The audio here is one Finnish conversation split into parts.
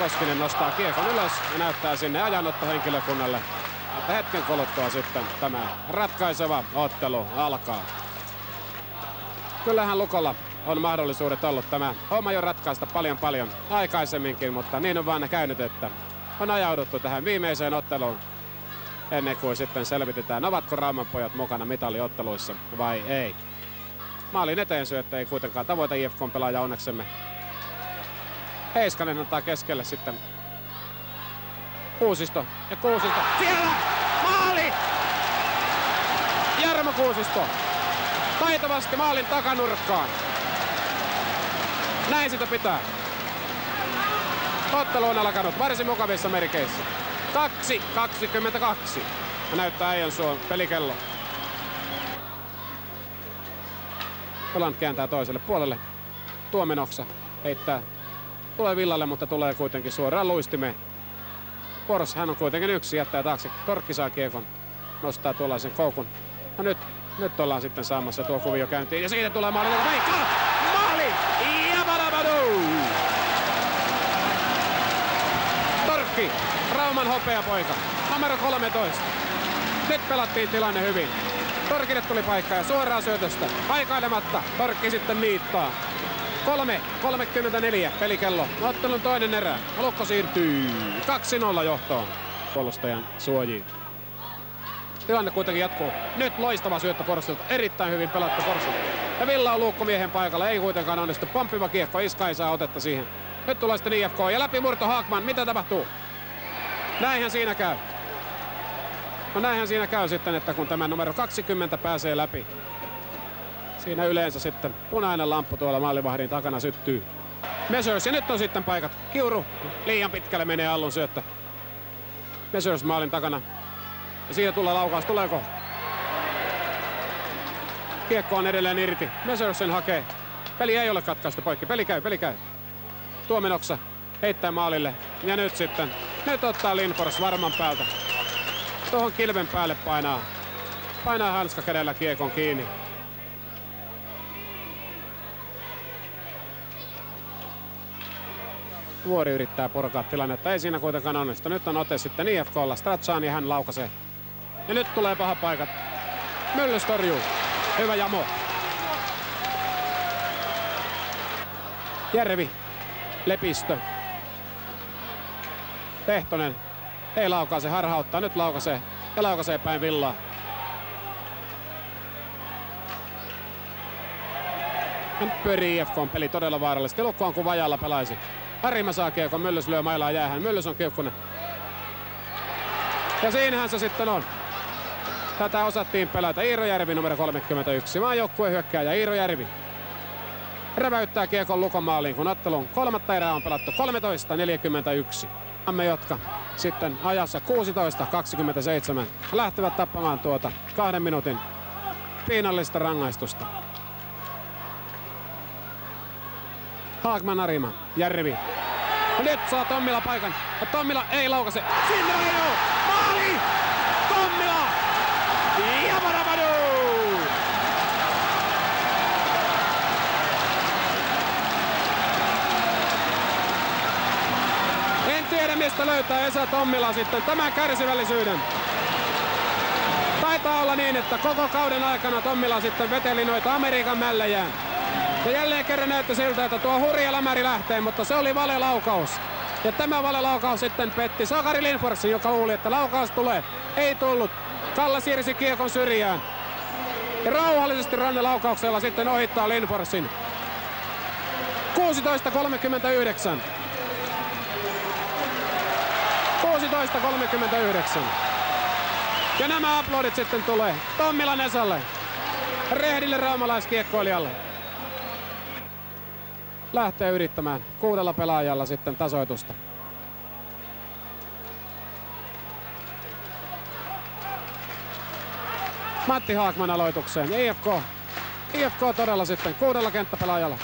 Koskinen nostaa kiekon ylös ja näyttää sinne ajanottohenkilökunnalle, että hetken kuluttua sitten tämä ratkaiseva ottelu alkaa. Kyllähän Lukolla on mahdollisuudet ollut tämä homma jo ratkaista paljon aikaisemminkin, mutta niin on vaan käynyt, että on ajauduttu tähän viimeiseen otteluun ennen kuin sitten selvitetään, ovatko Rauman pojat mukana mitaliotteluissa vai ei. Maalin eteen syöttö ei kuitenkaan tavoita IFK:n pelaaja onneksemme. Heiskanen antaa keskelle sitten Kuusisto. Ja Kuusisto. Siellä! Maali! Jarmo Kuusisto. Taitavasti maalin takanurkkaan. Näin sitä pitää. Ottelu on alkanut varsin mukavissa merkeissä. 2.22. Ja näyttää Äijänsuon pelikello. Poland kääntää toiselle puolelle. Tuomenoksa heittää. Tulee Villalle, mutta tulee kuitenkin suoraan luistimeen. Pors, hän on kuitenkin yksi, jättää taakse. Torkki saa kiekon. Nostaa tuollaisen koukun. No nyt ollaan sitten saamassa tuo kuvio käyntiin. Ja siitä tulee maali. Maali! Ja Balabadu! Torkki, Rauman hopeapoika. Numero 13. Nyt pelattiin tilanne hyvin. Torkille tuli paikka ja suoraan syötöstä. Aikailematta Torkki sitten niittaa. 3.34 pelikello. Ottelun toinen erä. Lukko siirtyy 2-0 johtoon puolustajan suojiin. Tilanne kuitenkin jatkuu. Nyt loistava syöttö Forssilta. Erittäin hyvin pelattu Forssilta. Ja Villa on luukkomiehen paikalla. Ei kuitenkaan onnistu. Pomppiva kiekko. Iska ei saa otetta siihen. Nyt tulee sitten IFK ja läpimurto Haakman. Mitä tapahtuu? Näinhän siinä käy. No näinhän siinä käy sitten, että kun tämä numero 20 pääsee läpi. Siinä yleensä sitten punainen lamppu tuolla maalivahdin takana syttyy. Mesers ja nyt on sitten paikat. Kiuru liian pitkälle menee Allun syöttö. Mesers maalin takana. Ja siitä tulee laukaus. Tuleeko? Kiekko on edelleen irti. Mesers sen hakee. Peli ei ole katkaistu poikki. Peli käy. Tuomenoksa heittää maalille. Ja nyt sitten. Nyt ottaa Lindfors varman päältä. Tuohon kilven päälle painaa hanska kädellä kiekon kiinni. Vuori yrittää purkaa tilannetta, ei siinä kuitenkaan onnistu. Nyt on ote sitten IFK:lla. Stratsani hän laukaisee. Ja nyt tulee paha paikat. Myllys torjuu. Hyvä jamo. Järvi. Lepistö. Pehtonen. Ei laukaise, harhauttaa. Nyt laukaisee. Ja laukaisee päin Villaa. Nyt pyörii IFK:n peli todella vaarallisesti. Lukko on kuin vajalla pelaisi. Harima saa kiekon, Myllys lyö mailaa jäähän. Myllys on kiukkunen. Ja siinähän se sitten on. Tätä osattiin pelata. Iiro Järvi numero 31. Maajoukkueen hyökkääjä Iiro Järvi. Räväyttää kiekon Lukon maaliin, kun ottelun kolmatta erää on pelattu 13.41. Jotka sitten ajassa 16.27 lähtevät tappamaan tuota 2 minuutin piinallista rangaistusta. Haakman Arima, Järvi. Ja nyt saa Tommila paikan. Ja Tommila ei laukase. Sinne ajoo! Maali! Tommila! Ja Marabadu! En tiedä mistä löytää Esa Tommila sitten tämän kärsivällisyyden. Taitaa olla niin, että koko kauden aikana Tommila sitten veteli noita Amerikan mällejään. Ja jälleen kerran näytti siltä, että tuo hurja lämäri lähtee, mutta se oli valelaukaus. Ja tämä valelaukaus sitten petti Sakari Lindforsin, joka luuli, että laukaus tulee. Ei tullut. Kalle siirsi kiekon syrjään. Ja rauhallisesti rannelaukauksella sitten ohittaa Lindforsin. 16.39. 16.39. Ja nämä aplodit sitten tulee Tommilan Esalle. Rehdille raumalaiskiekkoilijalle. Lähtee yrittämään 6 pelaajalla sitten tasoitusta. Matti Haakman aloitukseen. IFK todella sitten 6 kenttäpelaajalla.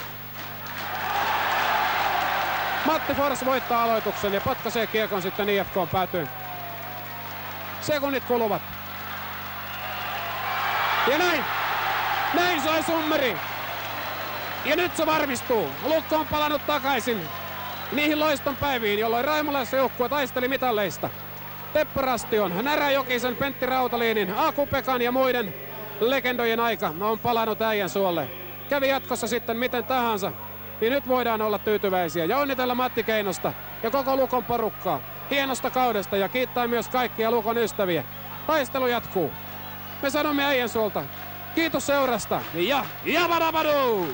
Matti Fors voittaa aloituksen ja potkaisee kiekon sitten IFK:n päätyyn. Sekunnit kuluvat. Ja näin sai Summeri. Ja nyt se varmistuu. Lukko on palannut takaisin niihin loiston päiviin, jolloin raimolaisen joukkue taisteli mitalleista. Teppo Rastion, Närä Jokisen, Pentti Rautaliinin, Aku Pekan ja muiden legendojen aika on palannut Äijänsuolle. Kävi jatkossa sitten miten tahansa, niin nyt voidaan olla tyytyväisiä ja onnitella Matti Keinosta ja koko Lukon porukkaa hienosta kaudesta ja kiittää myös kaikkia Lukon ystäviä. Taistelu jatkuu. Me sanomme Äijänsuolta kiitos seurasta ja badabadu!